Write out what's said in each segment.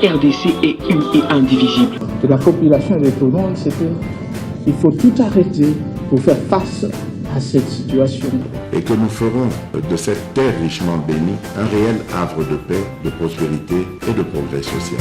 RDC est une et indivisible. De la population et de tout le monde, c'est qu'il faut tout arrêter pour faire face à cette situation. Et que nous ferons de cette terre richement bénie un réel havre de paix, de prospérité et de progrès social.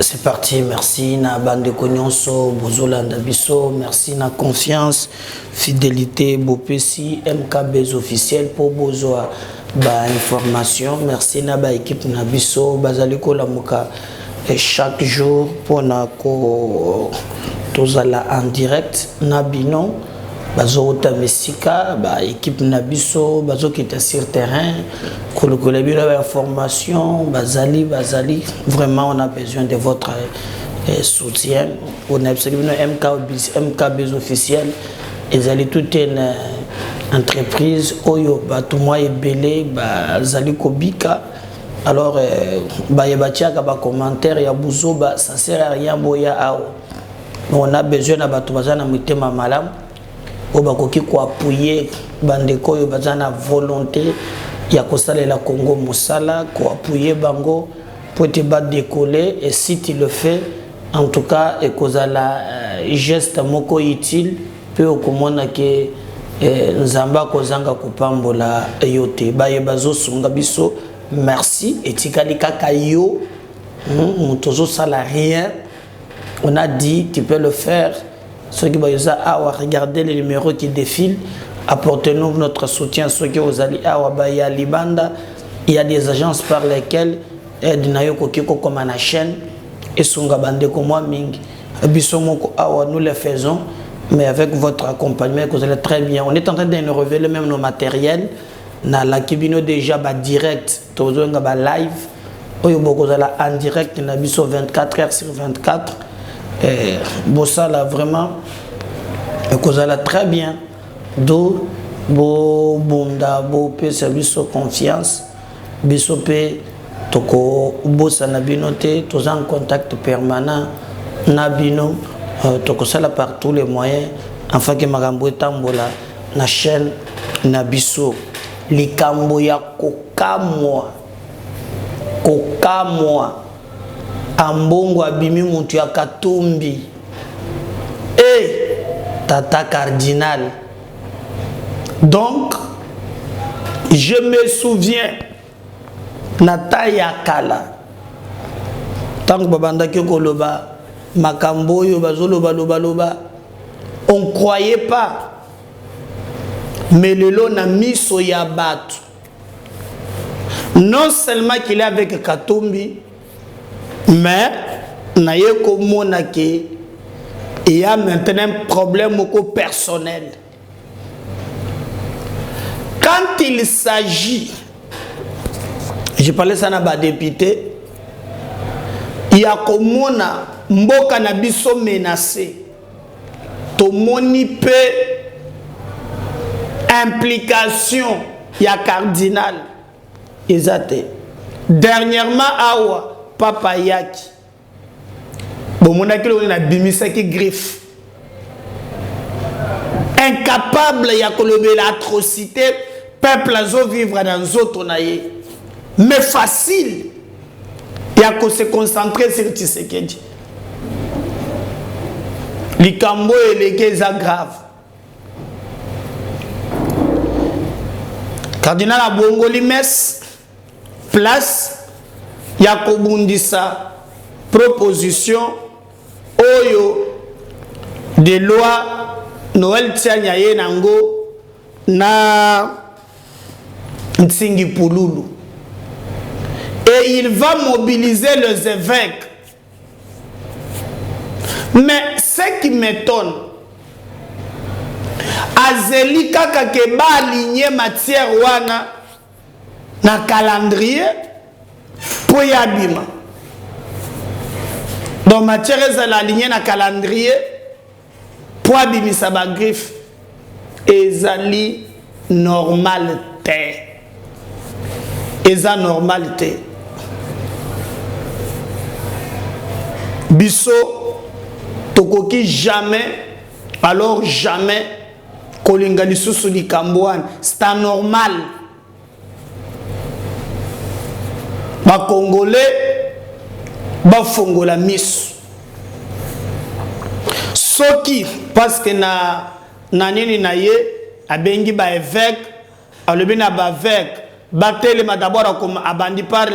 C'est parti, merci na bande konyonso, bozolanda biso, merci na confiance, fidélité, bopesi, MKB officiel pour bozoa ba information, merci na ba équipe na biso, bazaliko la muka chaque jour pour na ko tozala en direct na bino. Bazo mesika ba équipe nabiso bazo qui était sur terrain kolokole bino ba information bazali vraiment on a besoin de votre soutien. On a besoin de MKB officiel et allez toute une entreprise oyo ba tout moi et belé bazali kobika alors ba yebatia ka ba commentaire ya buzo ba ça sert à rien boya ao. On a besoin na ba to bazana mutema malam obakoki ko appuyer bandeko yo bazana volonté ya kosalela Congo mosala ko appuyer bango pour te battre décoller et si tu le fais en tout cas et kozala geste moko utile pe okomona ke nzamba kozanga kopambola yote baye bazo sunga biso merci et tikali kaka yo mutozo sala rien on a dit tu peux le faire. Ceux qui vont regarder les numéros qui défilent, apportez-nous notre soutien. Ceux qui vous allez à Libanda, il y a des agences par lesquelles comme la chaîne et Sungabande comme moi nous le faisons, mais avec votre accompagnement, vous allez très bien. On est en train de nous révéler même nos matériels. Na la kibino déjà direct, live, en direct, na biso 24 heures sur 24. Bossa là vraiment cause là très bien do bo bunda bo pe service confiance biso pe toko bossa na binote tous en contact permanent na bino toko sala par tous les moyens afin que makambo etambola na chaîne na biso likambo ya kokamwa ambongo abimi mutu ya Katumbi tata cardinal. Donc je me souviens Nataya Kala tant que babanda ki koloba makambo yo bazoloba loba on croyait pas mais lelo na miso ya batu non seulement qu'il est avec Katumbi mais il y a maintenant un problème personnel. Quand il s'agit, je parlais ça à député, il y a comme mboka na biso menacé. To moni pe implication il y a cardinal. Exacté. Dernièrement awa Papa Yaki. Bon, mon accueil, on a bimisé qui griffe. Incapable, il y a l'atrocité, peuple a vivre dans d'autres naïe. Mais facile, il y a que se concentrer sur Tshisekedi. Les Cambo et les Gaza graves. Cardinal Abongo Limes, place. Yakobundisa proposition oyo de loi Noël Tianyaye nango na Nsingi Pululu et il va mobiliser les évêques. Mais ce qui m'étonne azeli kaka ke ba aligner matière wana na calendrier pour y abîmer. Donc matière est alignée na calendrier pour abîmer sa griffe ezali normalité. Eza normalité. Biso tokoki jamais, alors jamais, kolinga lisusu likambouane. C'est anormal. Ba Congolais, ba fongola misu. Soki, parce que na nini na ye, abengi ba évêque, alobi na ba évêque, batele ma d'abord comme abandi par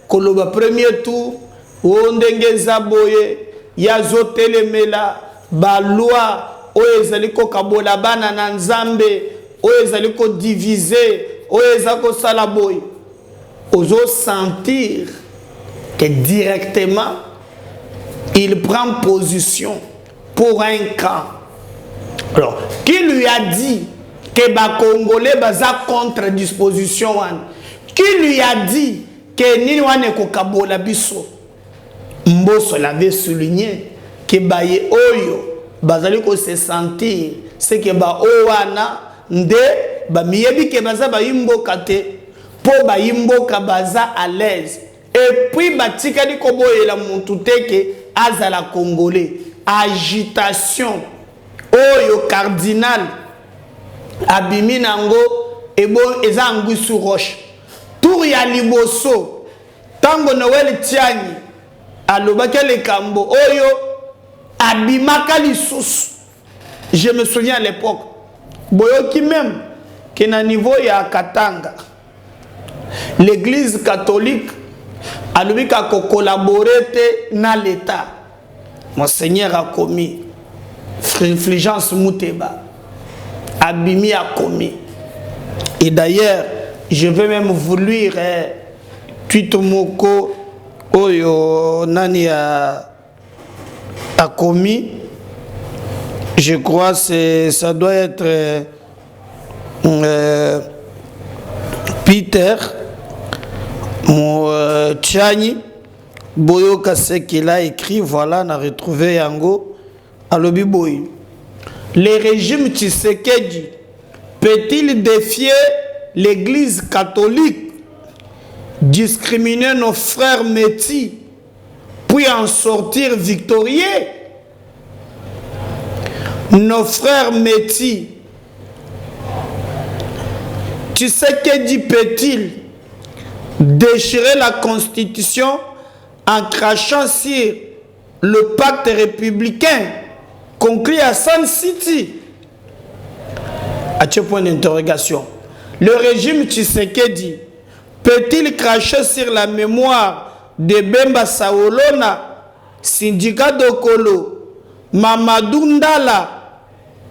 koloba premier tour, ondenge zaboye, yazo telemela, ba loi, oyo ezali ko kabola bana na nzambe, oyo ezali ko diviser, oyo ezali ko sala boye. Ozo sentir que directement il prend position pour un camp. Alors, qui lui a dit que les Congolais baza contre disposition? Qui lui a dit que ni wane ko kabola biso? Mboso l'avait souligné que baye oyo bazali ko se sentir c'est que ba owana nde ba miyebi ke baza ba yimboka te po ba yimboka baza à l'aise. Et puis batikali ko boyela muntu teke azala congolais. Agitation oyo cardinal abimi nango ebo eza ngusu roche tour ya liboso tango Noël Tiani alobaka le kambo oyo abimaka lisusu. Je me souviens à l'époque boyoki même que na niveau ya Katanga l'église catholique alobika ko collaborer te na l'état. Monseigneur a commis Fulgence Mouteba, Abimi a commis. Et d'ailleurs, je vais même vous lire Tuitomoko Oyo Nani a commis. Je crois que ça doit être Peter Tchani. Boyoka ce qu'il a écrit, voilà, on a retrouvé Yango à l'Obiboy. Le régime Tshisekedi peut-il défier l'église catholique, discriminer nos frères métis, puis en sortir victorieux? Nos frères métis, Tshisekedi peut-il déchirer la constitution en crachant sur le pacte républicain conclu à Sun City? À ce point d'interrogation. Le régime Tshisekedi peut-il cracher sur la mémoire de Bemba Saolona, Syndicat Dokolo, Mamadou Ndala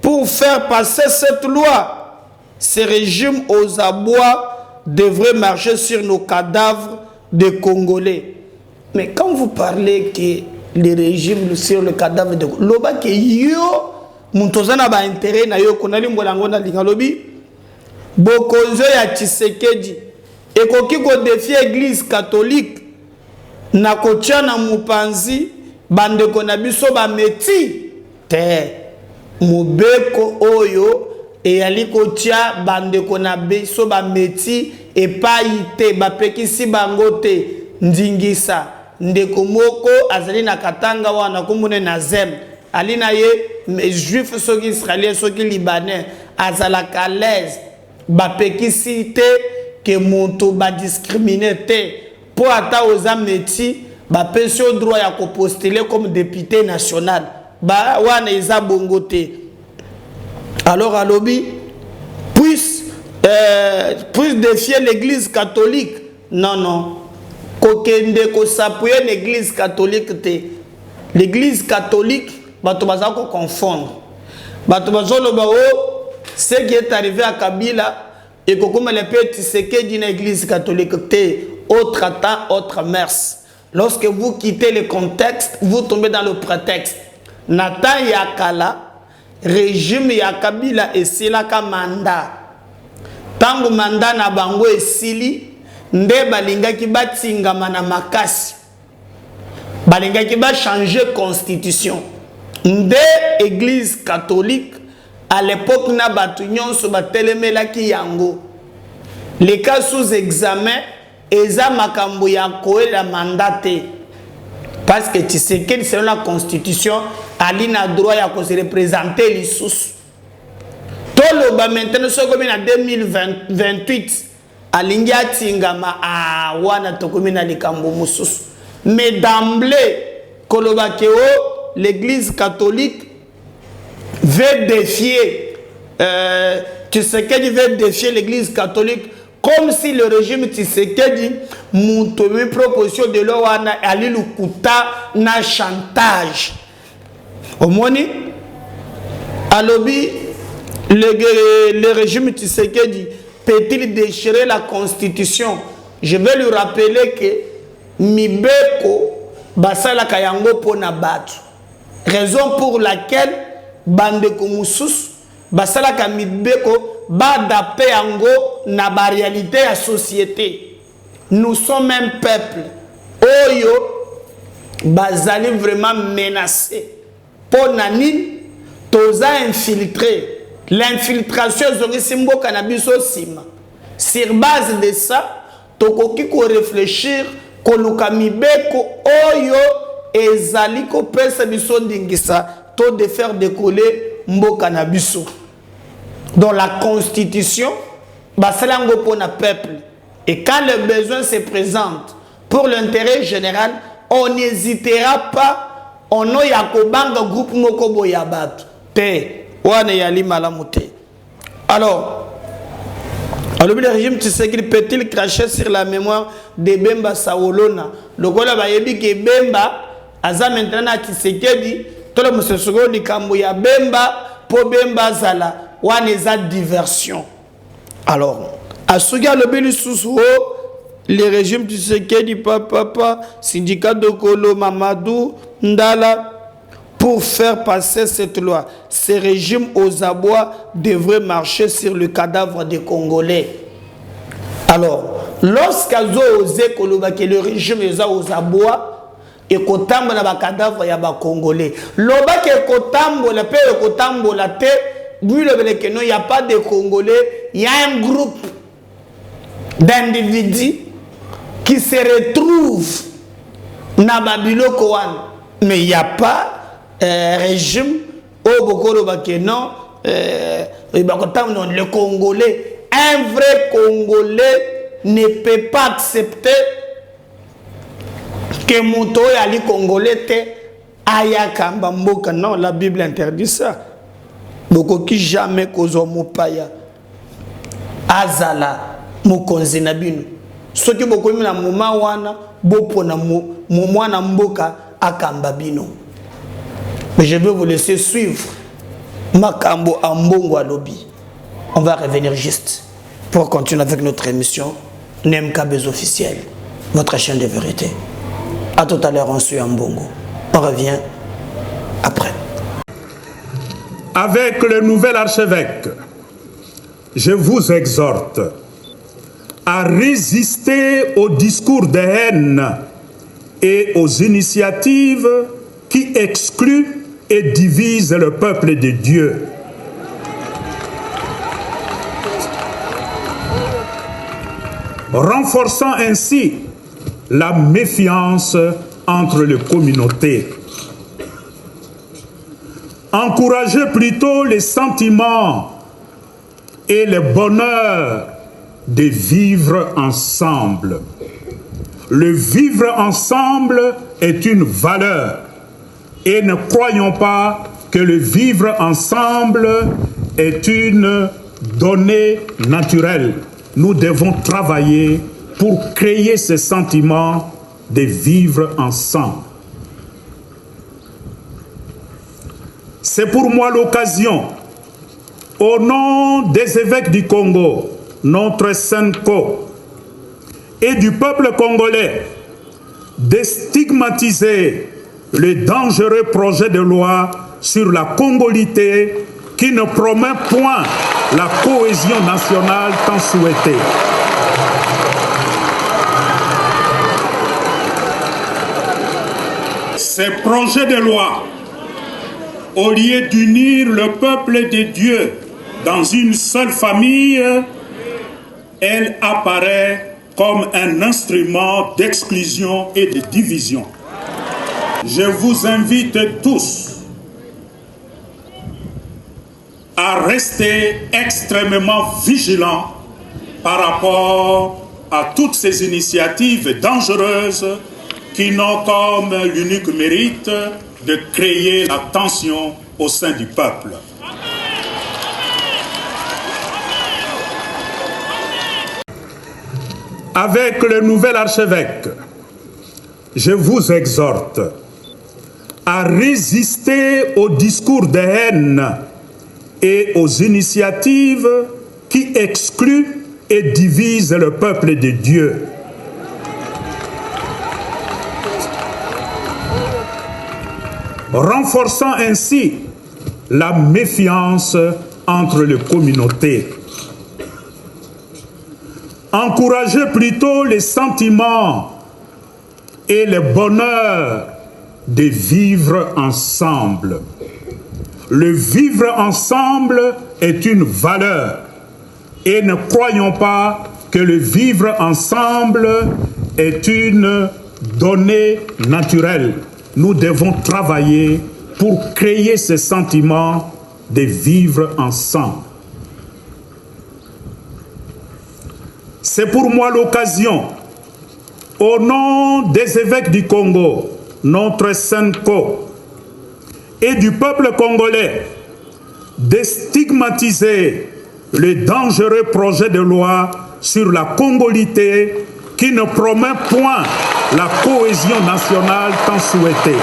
pour faire passer cette loi? Ce régime aux abois devrait marcher sur nos cadavres de Congolais. Mais quand vous parlez que le régime sur le cadavre de Loba que yo muntozana ba intérêt na yo konali mbolango na lingalobi bokonzo ya Tshisekedi ekoki ko défier église catholique na kotia na mupanzi bande kona biso ba meti te mobeko oyo e yali kotia bande kona biso ba meti e pa ite ba pekisi bango te ndingisa. Ndeko moko azali na Katanga wana kumune na Zem alina ye juif soki israélien soki libanais azala à l'aise ba pekisi te ke monto ba discriminer te po ata oza meti ba pension droit ya ko postuler comme député national ba wana eza bongo te. Alors alobi puisse défier l'église catholique? Non. Kokende ko s'appuyer l'église catholique te. L'église catholique, bato baza ko confondre. Bato bazo loba o ce qui est arrivé à Kabila et kokoma le petit Tshisekedi na église catholique te. Autre temps, autre mers. Lorsque vous quittez le contexte, vous tombez dans le prétexte. Natan yakala régime ya Kabila esila ka mandat. Tango mandat na bango esili nde balingaki batingama na makasi balingaki ba changer constitution nde église catholique à l'époque na batu nyonso batelemelaki yango les cas sous examen eza makambo ya koela mandate parce que Tshisekedi selon la constitution ali na droit ya se représenter les sous. Toloba maintenant ce comme en 2028 alingi atingama wana tokomi na likambo mususu. Mais d'emblée koloba keo l'église catholique veut défier Tshisekedi veut défier l'église catholique comme si le régime Tshisekedi moutomi proposition de l'eau ali lukuta na chantage. Au moni alobi le régime Tshisekedi peut-il déchirer la constitution? Je vais lui rappeler que mibeko basala kayango pona batu. Raison pour laquelle bandeko mususu basala ka mibeko badape yango na ba réalité ya société. Nous sommes un peuple oyo bazali vraiment menacé. Pona nini toza infiltré. L'infiltration est symbole cannabis au ciment. Sur base de ça, tokoki ko réfléchir koluka mibeko oyo ezali ko pesa biso dingisa to de faire décoller mboka na biso. Dans la constitution, basalango pona peuple. Et quand le besoin se présente pour l'intérêt général, on n'hésitera pas. On a yakobanga groupe moko boyabat. Te. Alors, le régime Tshisekedi peut-il cracher sur la mémoire de Bemba Sawolona? Le Gola Bayebi que Bemba, Aza maintenant Tshisekedi, tout le monde se souvient du Kambuya Bemba, pour Bemba Zala, Waneza diversion. Alors, à Suga le Beli Sousou, le régime Tshisekedi, papa, syndicat de Kolo, Mamadou, Ndala, pour faire passer cette loi, ce régime aux abois devrait marcher sur le cadavre des Congolais. Alors, lorsqu'ils ont osé que le régime est aux abois, et qu'on tambo na cadavre ya ba Congolais. Loba ke kotambo la paix et kotambo la terre, lui le que non, il n'y a pas de Congolais, il y a un groupe d'individus qui se retrouvent na Babylone Koan, mais il n'y a pas régime au Bokoro Bakeno, le Congolais, un vrai Congolais ne peut pas accepter que Mouto Ali Congolais te aya kamba mboka. Non, la Bible interdit ça. Boko qui jamais kozo mopaya azala mokonzi na bino. Soki boko mi na moma wana bopo na mwana mboka akamba bino. Mais je vais vous laisser suivre Makambo Ambongo Alobi. On va revenir juste pour continuer avec notre émission NMKBZ officiel, votre chaîne de vérité. A tout à l'heure, on suit Ambongo. On revient après. Avec le nouvel archevêque, je vous exhorte à résister aux discours de haine et aux initiatives qui excluent et divise le peuple de Dieu. Renforçant ainsi la méfiance entre les communautés. Encouragez plutôt les sentiments et le bonheur de vivre ensemble. Le vivre ensemble est une valeur. Et ne croyons pas que le vivre ensemble est une donnée naturelle. Nous devons travailler pour créer ce sentiment de vivre ensemble. C'est pour moi l'occasion, au nom des évêques du Congo, notre Senko, et du peuple congolais, de stigmatiser le dangereux projet de loi sur la congolité qui ne promet point la cohésion nationale tant souhaitée. Ces projets de loi, au lieu d'unir le peuple de Dieu dans une seule famille, elle apparaît comme un instrument d'exclusion et de division. Je vous invite tous à rester extrêmement vigilant par rapport à toutes ces initiatives dangereuses qui n'ont comme l'unique mérite de créer la tension au sein du peuple. Avec le nouvel archevêque, je vous exhorte à résister aux discours de haine et aux initiatives qui excluent et divisent le peuple de Dieu. Renforçant ainsi la méfiance entre les communautés. Encouragez plutôt les sentiments et le bonheur de vivre ensemble. Le vivre ensemble est une valeur et ne croyons pas que le vivre ensemble est une donnée naturelle. Nous devons travailler pour créer ce sentiment de vivre ensemble. C'est pour moi l'occasion, au nom des évêques du Congo, notre Senko, et du peuple congolais, de stigmatiser le dangereux projet de loi sur la congolité qui ne promet point la cohésion nationale tant souhaitée.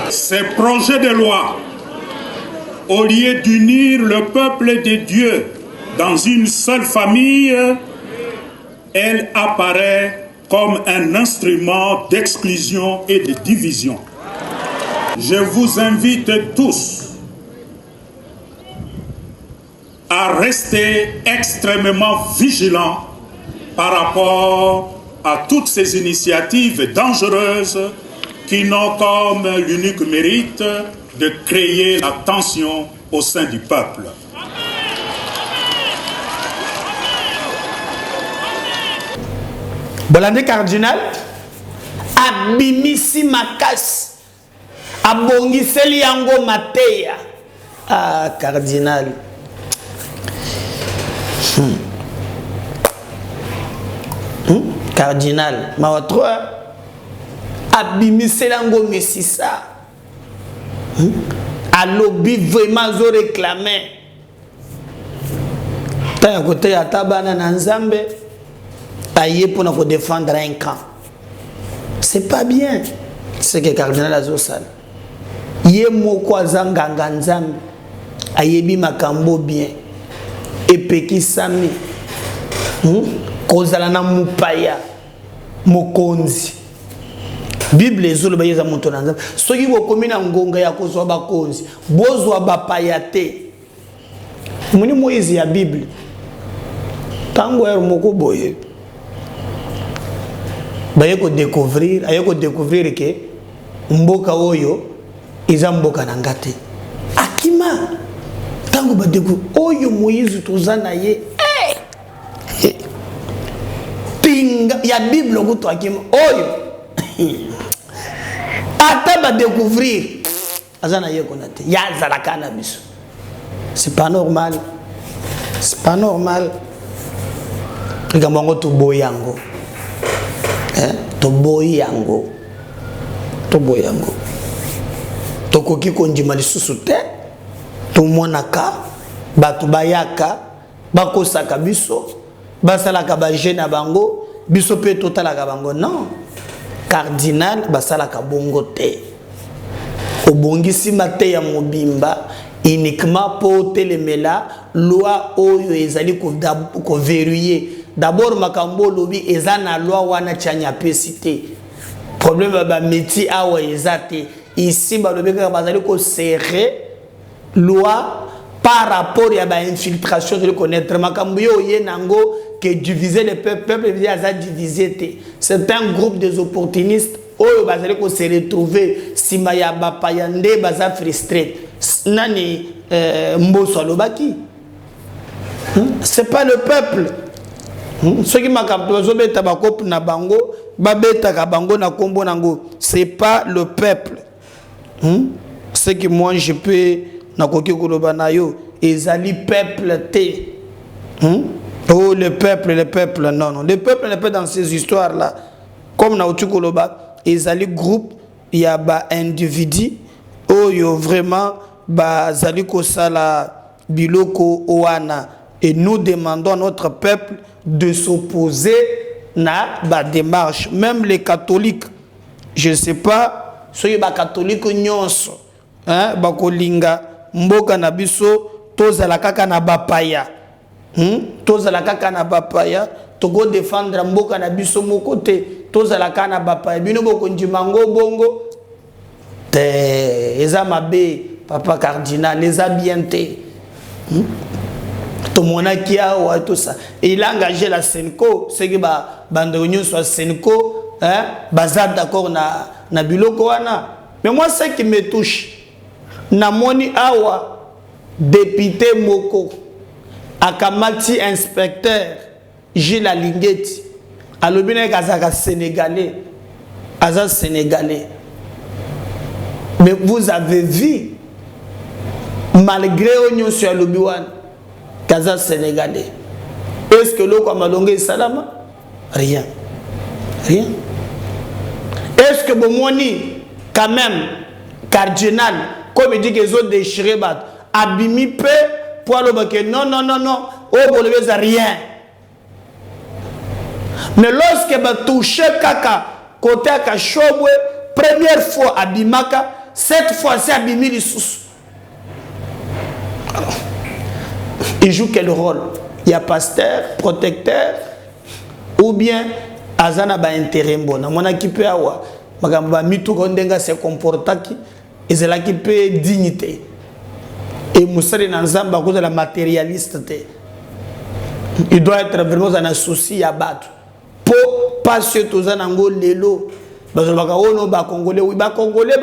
Ces projets de loi, au lieu d'unir le peuple de Dieu dans une seule famille, elle apparaît comme un instrument d'exclusion et de division. Je vous invite tous à rester extrêmement vigilants par rapport à toutes ces initiatives dangereuses qui n'ont comme l'unique mérite de créer la tension au sein du peuple. Bolande cardinal, abimisi makas, abongiseli yango mateya. Ah, cardinal. Cardinal, mawatroa, abimiseli yango mesisa. Alobi vraiment zo réclamer. T'as côté à tabana na nzambe, taillé pour nous défendre un camp. C'est pas bien. C'est que cardinal azosal. Yé moko azanganga nzambe, ayebi makambo bien. Epeki sami. Kozala na mupaya mokonzi. Bible ezolo bayeza moto na nzambe. Soki bokomi na ngonga ya kozwa bakonzi, bozwa bapaya te. Muni Moïse ya Bible. Tango ero moko boye. Baye ko découvrir que mboka oyo eza mboka na ngate. Akima tango ba découvrir oyo Moïse tozana ye. Pinga ya Bible ko akima oyo. Ata ba découvrir azana ye konate ya zalaka na biso. C'est pas normal. C'est pas normal. Rigamongo to boyango. To boyango. To boyango. To koki konjima lisusu te. To monaka batu bayaka bakosaka biso basalaka ba jeune bango biso pe totalaka bango non. Cardinal basalaka bongo te. Obongisi mate ya mobimba uniquement pour telemela loi oyo ezali ko verrouiller. D'abord makambo lobi ezana loi wana chanya pesite. Problème ba métier awa ezate ici ba lobi ka bazali ko serrer loi par rapport à ba infiltration de connaître makambo yo yenango que diviser le peuple veut dire diviser. C'est un groupe des opportunistes oyo bazali ko se retrouver sima ya bapayande baza frustré. Nani mboso alobaki. C'est pas le peuple. Ceux qui m'ont bakop na bango, babeta ka bango na kombo nango, c'est pas le peuple. Ce que moi je peux na koki koloba na yo, ezali peuple té. Oh le peuple, non non, le peuple n'est pas dans ces histoires là. Comme na otu koloba, ezali groupe, il y a ba individu, oh yo vraiment ba zali ko sala biloko oana. Et nous demandons à notre peuple de s'opposer à la démarche. Même les catholiques, je ne sais pas, ceux qui sont catholiques, bakolinga, mboka na biso, tozala kaka na bapaya. Tozala kaka na bapaya, togo défendre mboka na biso mon côté, tozala kaka na bapaya. Bino boko ndimango bongo, eza mabe, papa cardinal, les habientés. Tout le monde qui a tout ça. Et il a engagé la Senko, c'est que bande réunion soit Senko, bazar d'accord na biloko wana. Mais moi ce qui me touche, na moni awa député Moko, akamati inspecteur Gilles Alingeti, alobine kazaka sénégalais, aza sénégalais. Mais vous avez vu, malgré Onyo sur l'Obiwan, Kaza sénégalais. Est-ce que l'eau comme Malongé Salama? Rien. Rien. Est-ce que Bomoni, quand même, cardinal, comme il dit qu'ils ont déchiré, abimi peu, pour le que non, non, non, non, oh, bon, le rien. Mais lorsque va toucher Kaka, côté Kachobwe, première fois abimaka, cette fois c'est abimi les sous. Il joue quel rôle? Il y a pasteur, protecteur, ou bien Azana ba intérêt bon. Mon équipe awa, magamba mitu kondenga se comportaki, et c'est là qui peut dignité. Et Moussari Nanzamba cause de la matérialiste. Il doit être vraiment un souci à battre. Pour pas se tous en ango lelo. Congolais, oui, Congolais,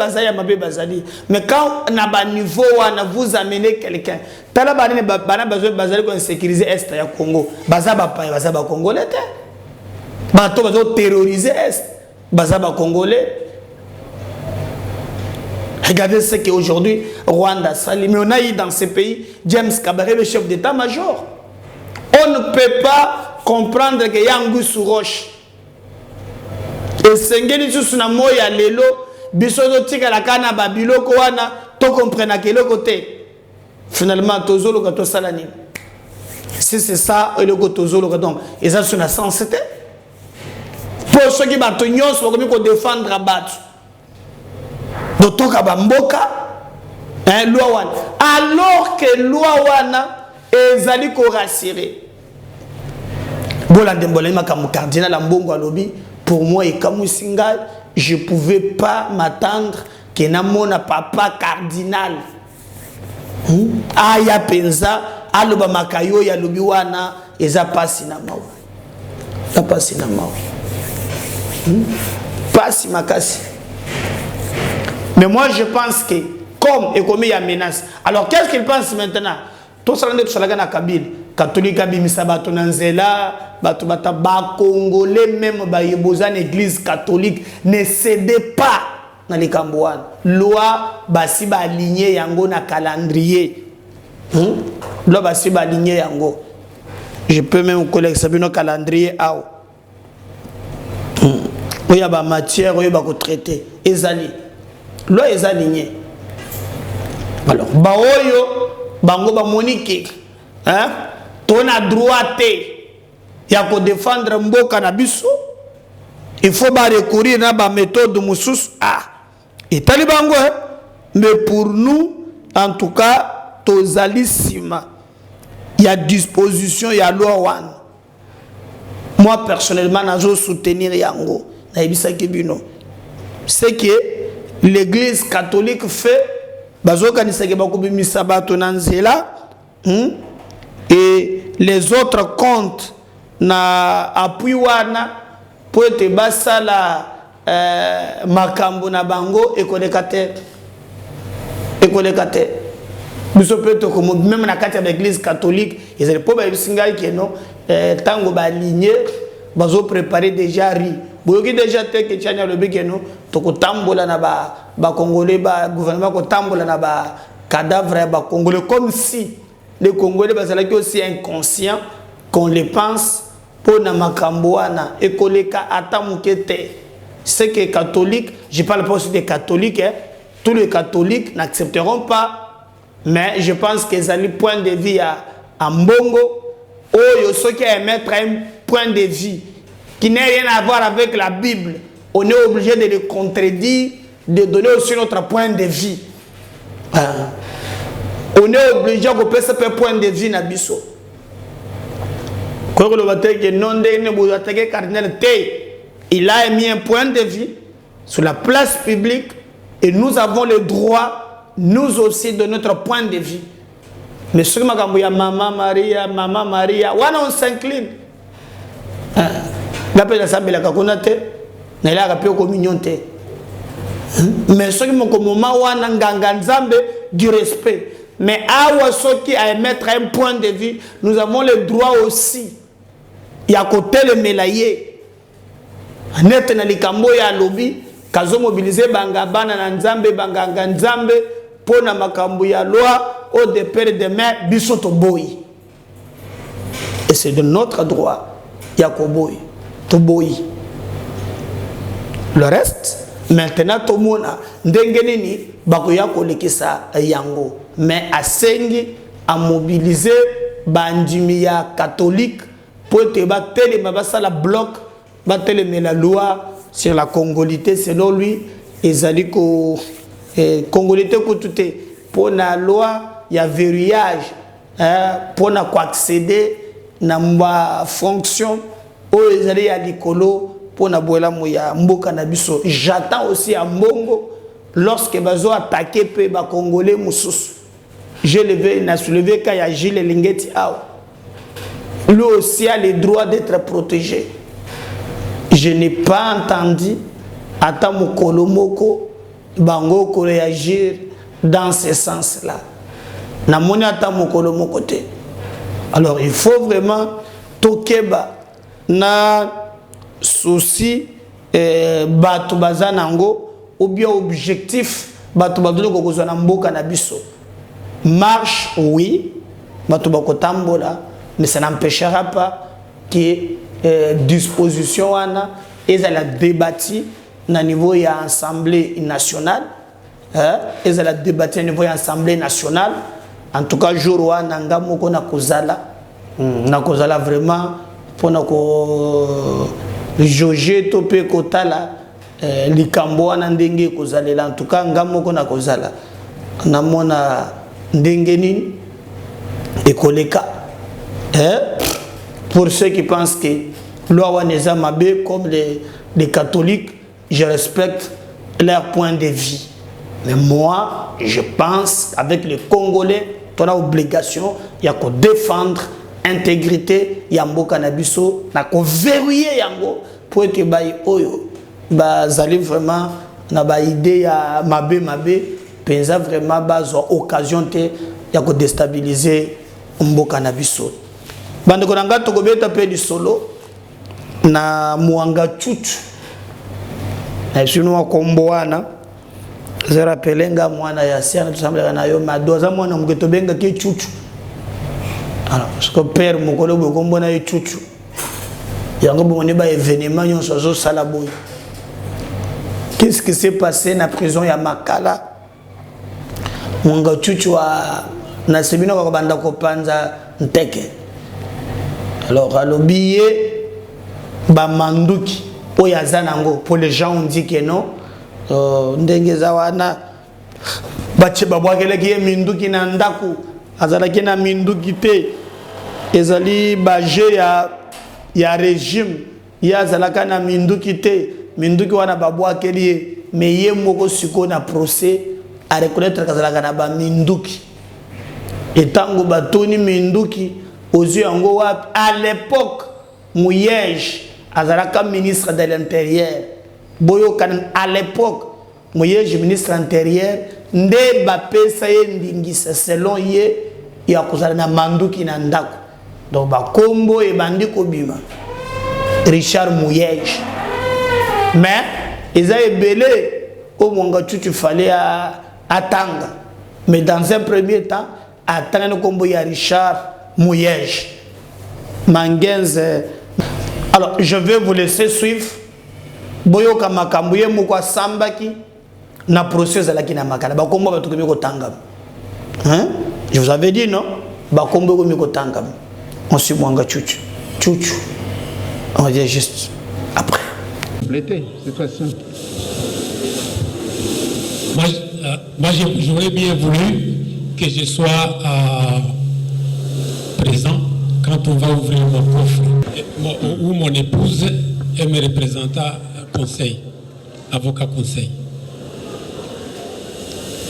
mais quand on a un niveau, on vous amenez quelqu'un. Tala bana besoin de sécuriser est ya Congo. Bazaba Congolais. Bato bazo terroriser est. Bazaba Congolais. Regardez ce qu'aujourd'hui Rwanda Sali. Mais on a eu dans ces pays James Kabaré, le chef d'état-major. On ne peut pas comprendre que Yangu sous roche. Et sengeli sous na moya lelo bisozo tika la kana babilo ko wana to comprendre que le côté finalement tozolo ka to salani si c'est ça le ko tozolo ka donc et ça sur la sensité pour ceux qui bato nyos ko mi ko défendre abat do toka bamboka loi wana alors que loi wana ezali ko rassurer bola ndembola makamu cardinal ambongo alobi. Pour moi, et comme Singal, je ne pouvais pas m'attendre que Namona papa cardinal. Aya penza, aloba makayo ya lubiwana, eza pasi na mawa. La pasi na mawa. Pasi makasi. Mais moi, je pense que, comme et comme il y a menace, alors qu'est-ce qu'il pense maintenant? Tout ça, on est na Kabyle. Catholique abimisa bato nanzela bato bata ba congolais même ba yeboza l'église catholique ne cédez pas dans les cambouan loi basi ba aligné yango na calendrier loi basi ba aligné yango je peux même collecter sabino calendrier ao oya ba matière oya ba ko traiter ezali loi ezaligné alors ba oyo bango ba monique hein ton a droit ya ko défendre mboka na biso il faut ba recourir na ba méthode mususu et talibango mais pour nous en tout cas tozalisima il y a disposition il y a loi one moi personnellement nazo soutenir yango na ibisa kibino c'est que l'église catholique fait bazo kanisa ke bakobimisa bato nanzela et les autres comptes na appui wana pour te basala makambo na bango ekolekate Même dans l'église catholique, ils ont pas que non, tango ba aligné, bazo préparer déjà riz. Boyoki déjà te que tchanya le que non, to ko tambola na ba congolais ba gouvernement ko tambola na ba cadavre ba congolais comme si les congolais bazalaki aussi inconscients qu'on les pense pour na makambo wana ekoleka ata mukete. C'est que catholiques, je parle pas aussi des catholiques, hein, tous les catholiques n'accepteront pas. Mais je pense qu'ils ont le point de vue à Mbongo, ou ceux qui émettent un point de vue qui n'a rien à voir avec la Bible. On est obligé de le contredire, de donner aussi notre point de vue. On est obligé de faire ce point de vue dans Bisso. Il a émis un point de vue sur la place publique et nous avons le droit, nous aussi, de notre point de vue. Mais ce que je Maman Maria, on s'incline. Mais ce que je du respect. Mais à ceux qui a émettre un point de vue, nous avons le droit aussi. Il y a côté le mélaillé. Net na likambo ya lobby, kazo mobiliser bangabana na nzambe banganga nzambe pona makambo ya loi au départ de main bisoto boy. Et c'est de notre droit yakoboy to boy. Le reste maintenant to mona ndengenini bakoya kolekisa yango mais asengi a mobiliser bandimi ya catholique pour te battre mabasa la bloc battre la loi sur la congolité selon lui ezali ko congolité ko tout est pour la loi il y a verrouillage pour na ko accéder na ma fonction o ezali ya likolo pour na boela moya mboka na biso. J'attends aussi à Mbongo lorsque bazo attaquer pe ba congolais mususu. Je levé na soulevé quand il y a Gilles Lingeti ao. Lui aussi a le droit d'être protégé. Je n'ai pas entendu ata mokolo moko bango ko réagir dans ce sens-là. Na moni ata mokolo moko te. Alors il faut vraiment tokeba na souci batu bazanango ou bien objectif batu badolo ko kozana mboka na biso. Marche oui, batu bakotambola, mais ça n'empêchera pas que disposition wana et à la débattre na niveau ya assemblée nationale, et à la débattre au niveau ya assemblée nationale. En tout cas jour wana ngamoko na kozala vraiment pour na ko jauger topé kotala likambo wana ndenge kozalela. En tout cas ngamoko na kozala na mona ndenge nini ekoleka. Pour ceux qui pensent que loi neza mabe comme les catholiques, je respecte leur point de vue. Mais moi, je pense avec les Congolais, tu as obligation, il y a qu'à défendre l'intégrité yambo nabiso, na ko verrouiller yango pour que bayi oyo bazali vraiment na ba idée ya mabe penza vraiment bazo occasion te ya ko déstabiliser mboka nabiso. Bande konanga to kobeta pe di solo na muanga chuchu na sino kombo wana zera pelenga mwana ya siana tusambela na yo madoza mwana muketo benga ke chuchu. Alors parce que père mokolo bo kombo na chuchu yango bo ne ba événement yon sozo sala boy. Qu'est-ce qui s'est passé na prison ya Makala? Muanga chuchu wa na semino ko banda ko panza nteke. Alors, à l'obillé, Bamanduki, Oyazanango, pour les gens, on dit que non. Ndengezawana, Bachebabwakeleki, Minduki Nandaku, Azalakina Minduki te, Ezali Baje ya régime, Yazalakana Minduki te, Minduki wana Babwakeli, mais yé moko suko na procès, à reconnaître Kazalakana ba Minduki. Et tango batoni Minduki, aux yeux à l'époque, Mouyej, Azaraka ministre de l'Intérieur, Boyo Kanan, à l'époque, Mouyej ministre de l'Intérieur, nde bapesa ye ndingisa selon ye ya kozala na manduki na ndako. Donc bakombo ebandi kobima Richard Mouyege. Mais eza ebele o monga tu fallait attendre. Mais dans un premier temps, attendre kombo ya Richard Mouyege. Mangenze. Alors, je vais vous laisser suivre. Boyoka makambuye mukwa sambaki na procès la ki na makala. Bakombo batukomi ko tangam. Hein? Je vous avais dit non? Bakombo ko mi ko tangam. On suit Mwanga Tchouchou. Tchouchou. On vient juste après. Compléter, c'est très simple. Moi j'aurais bien voulu que je sois présent quand on va ouvrir mon coffre, où mon épouse est me représenta conseil, avocat conseil.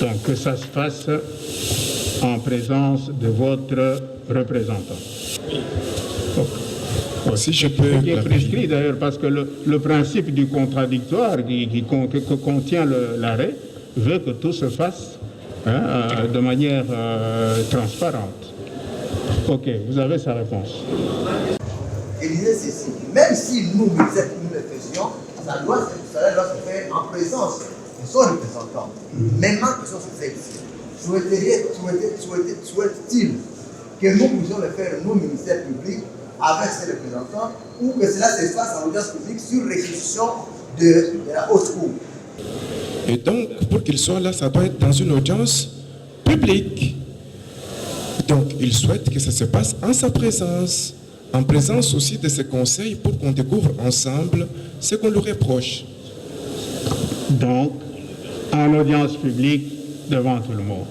Donc que ça se fasse en présence de votre représentant. Si je peux. Qui est prescrit d'ailleurs parce que le principe du contradictoire qui contient l'arrêt veut que tout se fasse de manière transparente. Ok, vous avez sa réponse. Il disait ceci, même si nous le faisions, cela doit se faire en présence de son représentant. Maintenant que ça se fait ici, souhaite-t-il que nous puissions le faire, nous, ministère public, avec ses représentants, ou que cela se fasse en audience publique sur réquisition de la haute cour? Et donc, pour qu'il soit là, ça doit être dans une audience publique. Donc, il souhaite que ça se passe en sa présence, en présence aussi de ses conseils pour qu'on découvre ensemble ce qu'on lui reproche. Donc, en audience publique, devant tout le monde,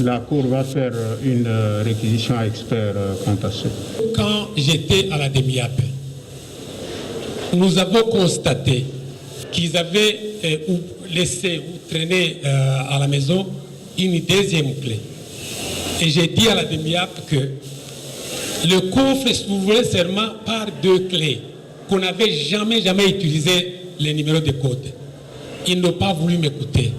la Cour va faire une réquisition à expert contentieux. Quand j'étais à la DEMIAP, nous avons constaté qu'ils avaient laissé ou traîné à la maison une deuxième clé. Et j'ai dit à la DEMIAP que le coffre s'ouvrait seulement par 2 clés, qu'on n'avait jamais utilisé les numéros de code. Ils n'ont pas voulu m'écouter.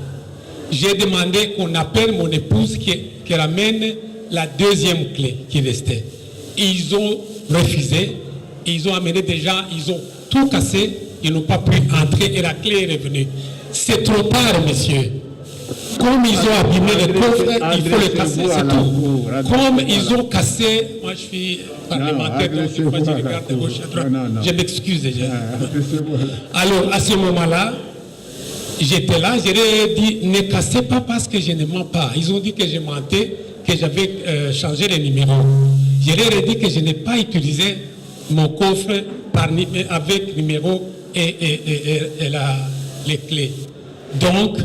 J'ai demandé qu'on appelle mon épouse qui ramène la 2e clé qui restait. Ils ont refusé, ils ont amené des gens, ils ont tout cassé, ils n'ont pas pu entrer et la clé est revenue. C'est trop tard, monsieur. Comme ils ont abîmé le coffre, il faut le casser, c'est tout. Comme ils ont cassé, moi je suis parlementaire, donc je regarde de gauche à droite. Je m'excuse déjà. Alors, à ce moment-là, j'étais là, j'aurais dit, ne cassez pas parce que je ne mens pas. Ils ont dit que je mentais, que j'avais changé les numéros. J'aurais dit que je n'ai pas utilisé mon coffre avec numéro et les clés. Donc,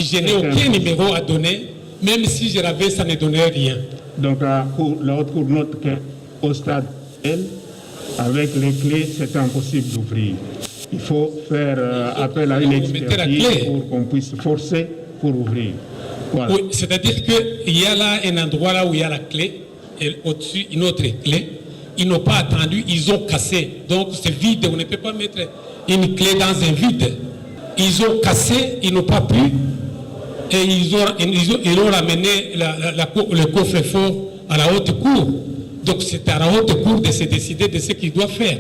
je n'ai aucun numéro à donner, même si je l'avais, ça ne donnait rien. Donc la haute cour note qu'au stade L, avec les clés, c'est impossible d'ouvrir. Il faut faire appel à une expertise pour qu'on puisse forcer pour ouvrir. Voilà. Oui, c'est-à-dire qu'il y a là un endroit là où il y a la clé, et au-dessus une autre clé. Ils n'ont pas attendu, ils ont cassé. Donc c'est vide, on ne peut pas mettre une clé dans un vide. Ils ont cassé, ils n'ont pas pu. Et ils ont ramené le coffre-fort à la haute cour. Donc c'est à la haute cour de se décider de ce qu'il doit faire.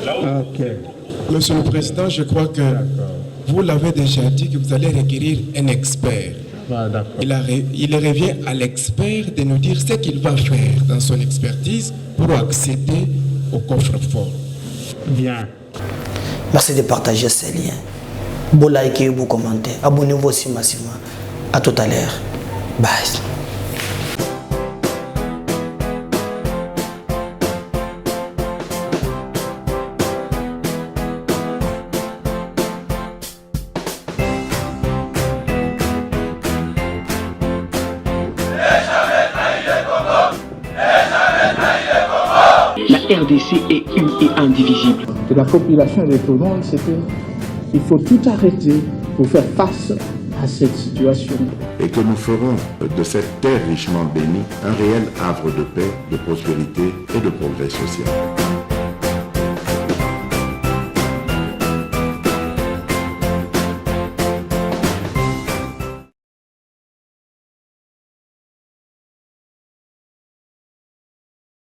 Okay. Monsieur le Président, je crois que vous l'avez déjà dit que vous allez requérir un expert. Il revient à l'expert de nous dire ce qu'il va faire dans son expertise pour accéder au coffre-fort. Bien. Merci de partager ces liens. Vous likez, vous commentez. Abonnez-vous aussi massivement. À tout à l'heure. Bye. La RDC est une et indivisible. De la population et de tout le monde, c'est qu'il faut tout arrêter pour faire face à cette situation. Et que nous ferons de cette terre richement bénie un réel havre de paix, de prospérité et de progrès social.